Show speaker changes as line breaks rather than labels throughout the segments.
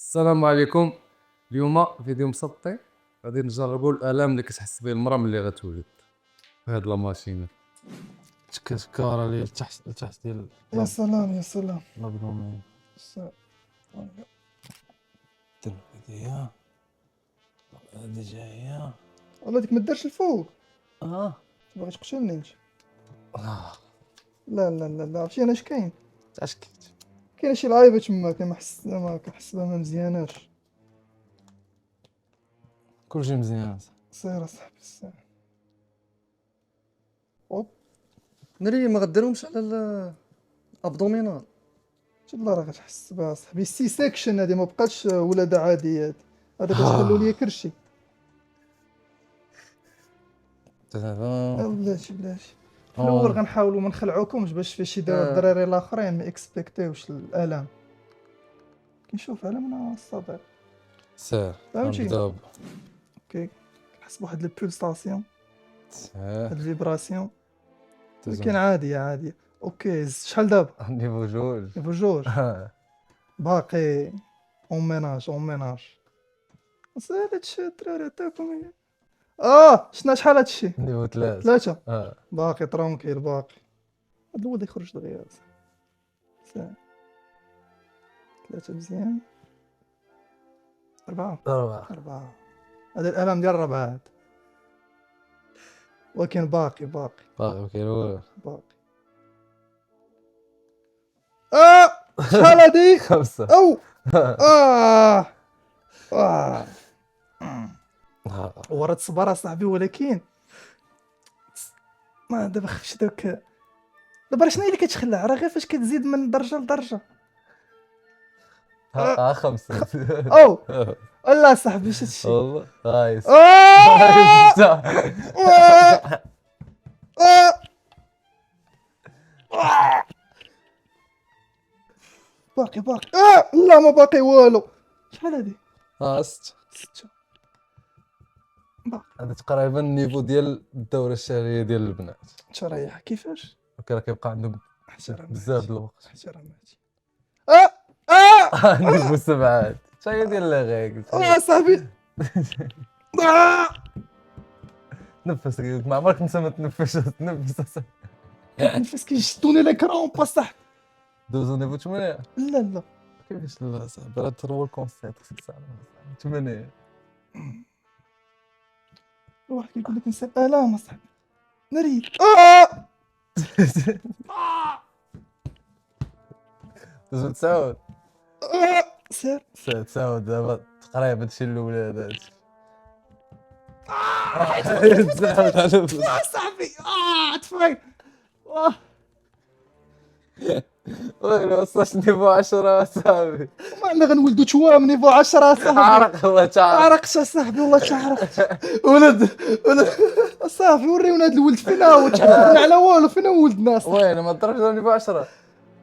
السلام عليكم. اليوم فيديو مسطي غادي نجربوا الالام اللي كتحس به المراه ملي غتولد في هاد لا ماشين.
تكرار لي تحت ديال
يا سلام يا سلام.
الابدومين
س-
هادي هادي جايه.
والله ديك ما دارش الفوق، باغي تقتلني انت. لا لا لا لا، عرفتي انا اش كاين؟
تاشكيت
كاين شي لعيبه تما ما كنحس بها ما مزياناش.
كلشي مزيان.
سير اصاحبي الساعه.
ناري ما غديرهمش على الابدومينال.
والله راه غتحس بها اصاحبي. سي سيكشن هادي ما بقاتش ولاده عاديات، هذا كتخلو ليا كرشي. بلاتي بلاتي في الاول غنحاولوا ما نخلعوكمش باش فاش يداو الدراري الاخرين ما اكسبكتيوش الالم. كنشوف الم انا الصدر.
سير
فهمتي؟
نبداو
اوكي كنحس بواحد البولساسيون،
سير
هاد الفيبراسيون ولكن عادية. اوكي شحال دابا؟
نيفو جوج.
نيفو جوج باقي اون ميناج سير هادشي الدراري تاعكم. شحال هادشي؟
نيفو ثلاثة.
3 باقي ترونكيل باقي. هاد الولد يخرج دغيا ساعة 3 مزيان 4 هذا الالم ديال الربعة هاد، ولكن باقي
باقي كاين
شحال هادي؟
5.
او ورا تصبر اصاحبي، ولكن ما دابا خفش داك. دابا شنو هي اللي كتخلع؟ راه غير فاش كتزيد من درجه لدرجه.
5
او لا صاحبي شي هادشي
والله غايس.
باقي لا ما باقي والو. شحال هادي؟
6.
6
هذا تقريبا النيفو ديال الدوره الشهريه ديال البنات.
تريح كيفاش؟
راه كيبقى عندهم بزاف د الوقت.
احتراماتي.
نيفو 7 شي ديال لا غير
صاحبي
تنفس. ما عمرك انت ما تنفس.
نفس كيشدوني ليكرون بصح.
دوزو نيفو 8.
لا
كيفاش لا صاحبي راه هو الكونسيبت خصك تعرف 8.
واحد كيقول لك نسال الام اصاحبي نريد.
دوزو 9.
سير
9 دابا تقريبا شي الاولاد هادشي.
صاحبي طفاي.
وين وصلت نيفو 10 صاحبي؟
ما انا غنولدو توام نيفو 10 صاحبي.
عرق والله تعرق.
عرقت صاحبي والله تعرقت. ولد صافي وريونا هاد الولد فينا هو، تحكمنا على والو فينا ولدنا صاحبي.
وين ما ضربش نيفو 10.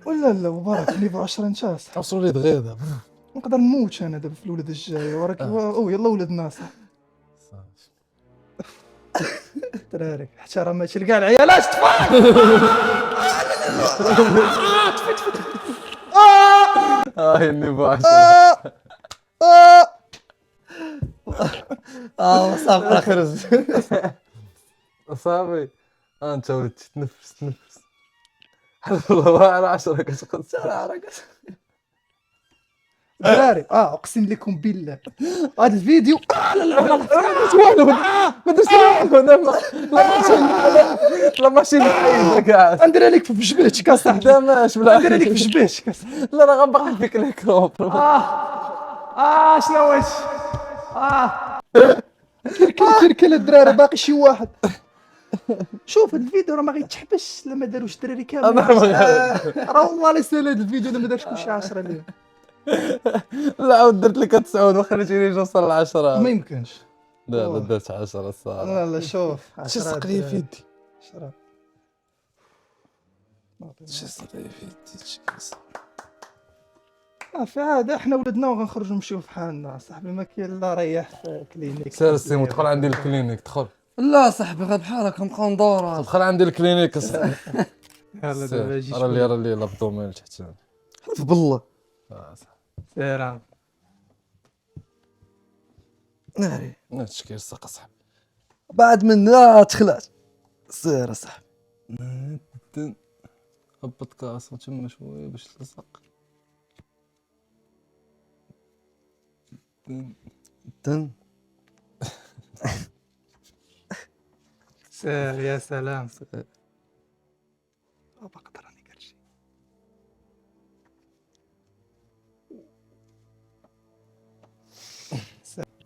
لا مبارك نيفو 10 انت صاحبي.
وصلوا لي دغيا دابا.
نقدر نموت انا دابا في الولد الجاي وراك. يلا ولدنا صاحبي. دراري احتراماتي لكاع العيالات.
نيفو 10.
صافي خرج.
صافي انت ولد تنفس. والله على 10 كتقص.
دراري اقسم لكم بالله هذا الفيديو لا والو ما درت
لا ماشي بعيده كاع.
ندير لك في جبهتك اصاحبي.
لا ماش بلا
ندير لك في جبهتك.
لا راه غنبقى فيك ليكرون.
شنو واش كركل الدراري باقي شي واحد. شوف هاد الفيديو راه ما غيتحبش لما داروش الدراري كامل. راه والله لا سهل هاد الفيديو الا ما دارش كلشي 10 ليه.
لا عاود درت لك 9 وخليتيني نوصل ل 10.
ما يمكنش.
لا درت 10 الصراحه.
لا شوف
شي سقري في يدي.
10
شي سقري في يدي.
في عادة احنا ولدنا وغنخرجوا نمشيو في حالنا صاحبي. ما كاين لا ريح في كلينيك.
سير السيمو دخل عندي الكلينيك. دخل
لا صاحبي غير بحالك نبقاو ندورو.
دخل عندي الكلينيك اصاحبي.
يلا دابا جي
راه اللي الابدومين تحت.
بالله
سير
ناري
هادشي الساق اصاحبي.
بعد من لا تخلعت سير اصاحبي.
هبط كاس وتما شويه باش تلصق.
تن
سير يا سلام. بقدر راني قال شي.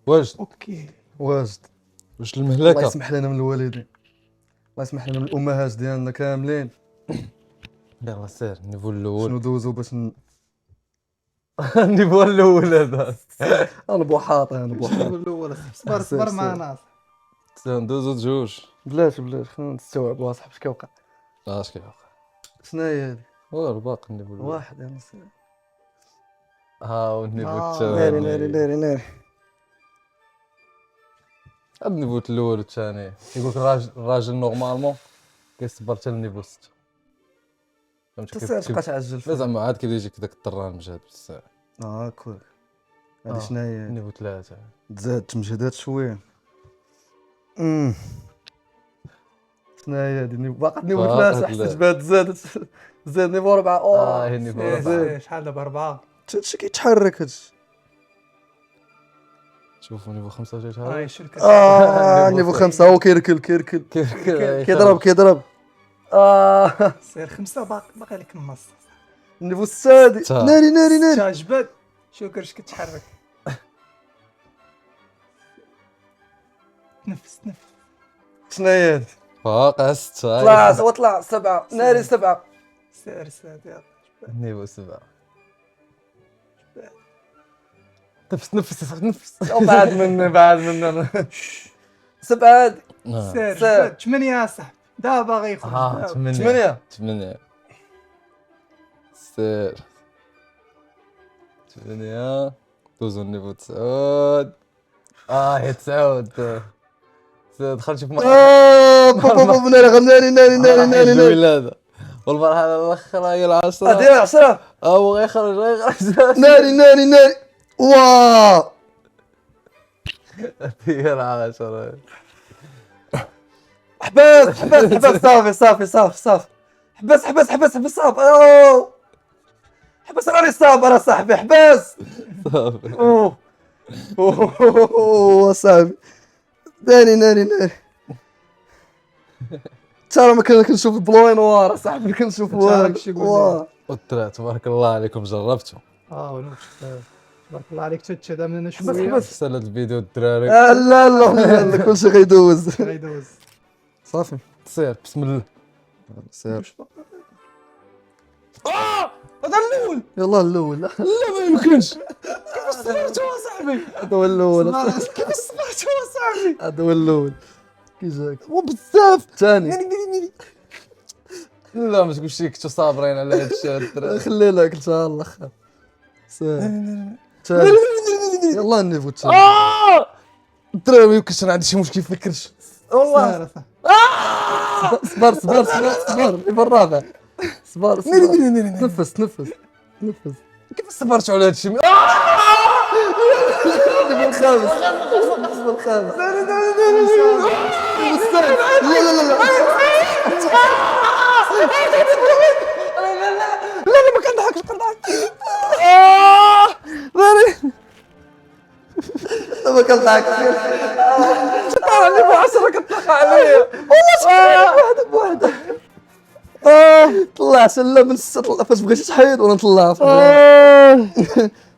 واجد
اوكي.
واجد.
واش
الله
المهلكه.
يسمح لنا من الوالدين، الله يسمح لنا من الامهات ديالنا كاملين.
يلا سير النيفو الاول.
شنو دوزو باش
النيفو الاول هذا.
انا بوحاط انا بوحاط.
الاول صبر صبر معنا.
ندوزو جوج.
بلاش خلينا نستوعبوا اصاحبي اش كيوقع.
اش كيوقع.
شنو هي هذه؟
هو باقي النيفو الاول.
واحد يا نص.
ها والنيفو
ناري
الثاني.
ناري.
النيفو الاول والثاني يقول لك الراجل نورمالمون كيصبر حتى النيفو 6. فهمت
تسير
كيف
تبقى تعجل
لا
فيه.
زعما عاد كيبدا يجيك داك الطران مجهد بزاف.
كول. هذه شنو هي؟
النيفو 3.
تزاد تمجهدات شويه. شنو هي هذه؟ باقي نيفو
باقي
3
ثلاثة.
حسيت بها زاد نيفو 4.
هي النيفو
إيه،
4.
إيه، شحال دابا 4.
هادشي كيتحرك هادشي.
شوفوا نيفو 5 جاي
هاي
هذا.
شركه.
نيفو 5 هو كيركل كيضرب.
سير 5 باقي لك النص.
النيفو السادس.
ستة.
ناري.
تعجبت. شو كرش كتحرك. تنفس.
شنو هي هذه؟
باقي 6.
طلع 7 ناري 7.
سير يلا.
نيفو 7. نفس.
بعد من 7 هادي.
سير
سير.
8 صاحبي. دابا غيخرج.
8.
8.
سير 8. دوزو النيفو 9. هي 9. دخل شوف
بابا ناري.
الولاده والمرحله الاخرى هي العشرة.
هادي 10.
هو غيخرج
ناري. واه
هي العشرة.
حبس صافي. حبس صافي. حبس راني صابر اصاحبي. حبس.
صافي.
صافي. ناري. ترى ما كنشوف البلوين نوار اصاحبي. كنشوف
تعرف شي يقول لي.
والدراري تبارك الله عليكم جربتوا.
تبارك الله عليك تشهد مننا
حبس.
شويه.
سال هاد الفيديو الدراري.
لا كلشي غيدوز.
غيدوز.
صافي
سير بسم الله.
سير.
هذا الاول.
يلا الاول.
لا ما يمكنش.
صاحبي.
هذا هو الاول.
كيف صبرتوا صاحبي.
هذا هو الاول. كي جاك وبزاف. ثاني.
لا ما تقولش لي كنتو صابرين على هاد الشيء الدراري.
خلي لك ان شاء الله خير. سير. ثالث. يلا النيفو الثالث.
الدراري ما يمكنش انا عندي شي مشكل في الكرش.
والله صبر نيفو الرابع. صبر نفس
كيف صبرتوا على هاد الشيء؟
نيفو الخامس. نيفو الخامس. لا ما كنضحكش ما كنضحكش.
نيفو 10 كتطلق عليا.
بوحدة طلع سلة من الستة. فاش بغيتي تحيد وانا نطلعها في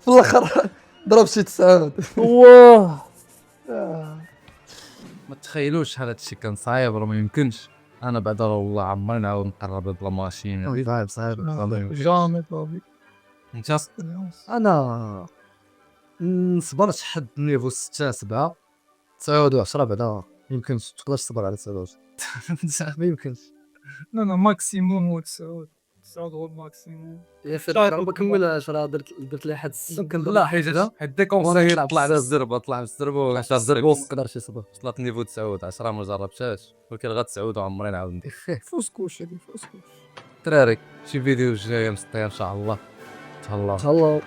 الاخر ضرب شي 9.
ما تخيلوش شحال هادشي كان صعيب راه ما يمكنش. انا بعدا والله عمري نعاود نقرب بلا ماشين. صعيب.
جامد بابي.
انت انا صبرت حد نيفو 6 7 9 و10 بعدا يمكنش تقدرش تصبر على 9 ما يمكنش.
لا ماكسيموم هو 9 هو الماكسيموم.
يا فرق ما كملهاش راه درت لي حد لا حيت ديكونسي طلع على الزربه طلع بالزربه وعشان الزربه ما نقدرش يصبر وصلت نيفو 9 10 ما جربتهاش ولكن غير 9 وعمري نعاود ندير
فوسكوش هذه فوسكوش.
دراري شي فيديو جاي مسطيه ان شاء الله. تهلاو.
الله